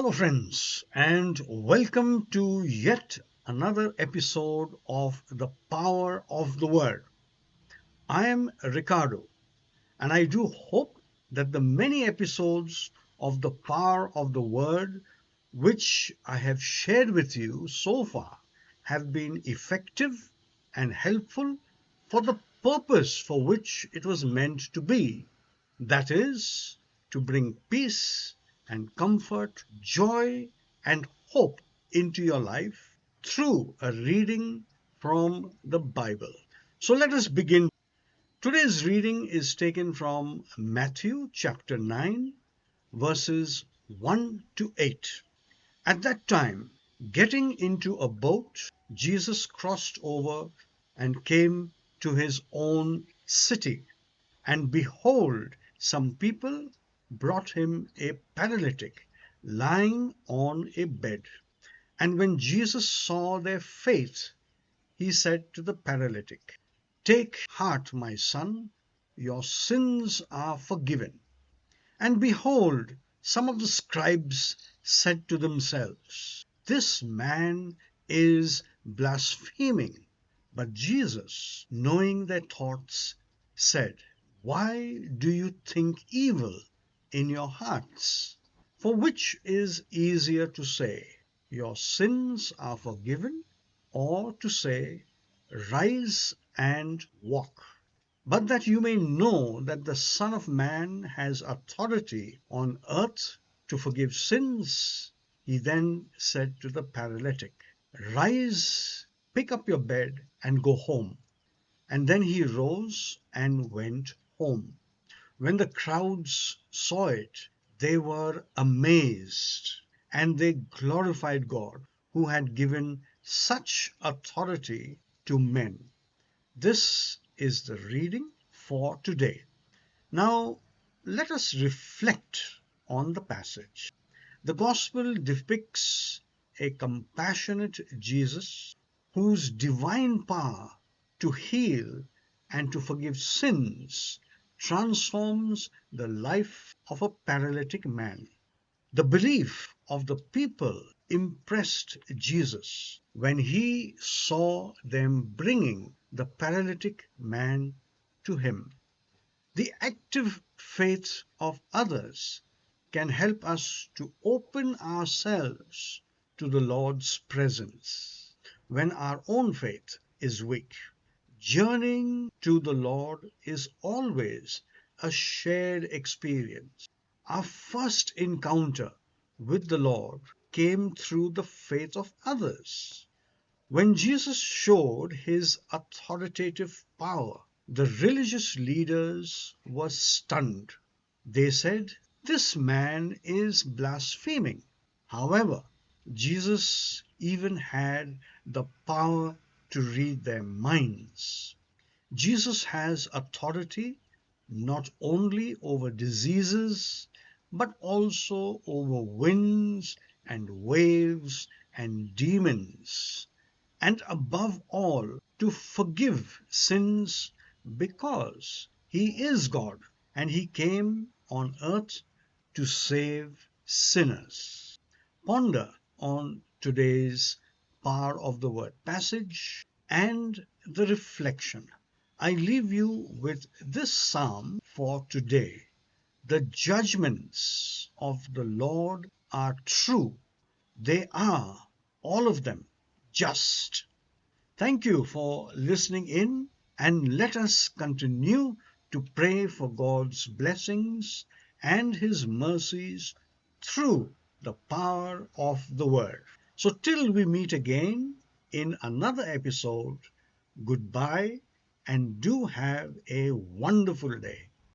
Hello, friends, and welcome to yet another episode of The Power of the Word. I am Ricardo, and I do hope that the many episodes of The Power of the Word which I have shared with you so far have been effective and helpful for the purpose for which it was meant to be, that is, to bring peace and comfort, joy and hope into your life through a reading from the Bible. So let us begin. Today's reading is taken from Matthew chapter 9, verses 1 to 8. At that time, getting into a boat, Jesus crossed over and came to his own city. And behold, some people brought him a paralytic lying on a bed. And when Jesus saw their faith, he said to the paralytic, "Take heart, my son, your sins are forgiven." And behold, some of the scribes said to themselves, "This man is blaspheming." But Jesus, knowing their thoughts, said, "Why do you think evil in your hearts? For which is easier to say, 'Your sins are forgiven,' or to say, 'Rise and walk'? But that you may know that the Son of Man has authority on earth to forgive sins, he then said to the paralytic, 'Rise, pick up your bed, and go home.' And then he rose and went home. When the crowds saw it, they were amazed, and they glorified God, who had given such authority to men. This is the reading for today. Now, let us reflect on the passage. The Gospel depicts a compassionate Jesus whose divine power to heal and to forgive sins transforms the life of a paralytic man. The belief of the people impressed Jesus when he saw them bringing the paralytic man to him. The active faith of others can help us to open ourselves to the Lord's presence when our own faith is weak. Journeying to the Lord is always a shared experience. Our first encounter with the Lord came through the faith of others. When Jesus showed his authoritative power, the religious leaders were stunned. They said, "This man is blaspheming." However, Jesus even had the power to read their minds. Jesus has authority not only over diseases, but also over winds and waves and demons, and above all, to forgive sins because He is God and He came on earth to save sinners. Ponder on today's Power of the Word passage and the reflection. I leave you with this psalm for today. The judgments of the Lord are true. They are, all of them, just. Thank you for listening in, and let us continue to pray for God's blessings and His mercies through the power of the Word. So, till we meet again in another episode, goodbye and do have a wonderful day.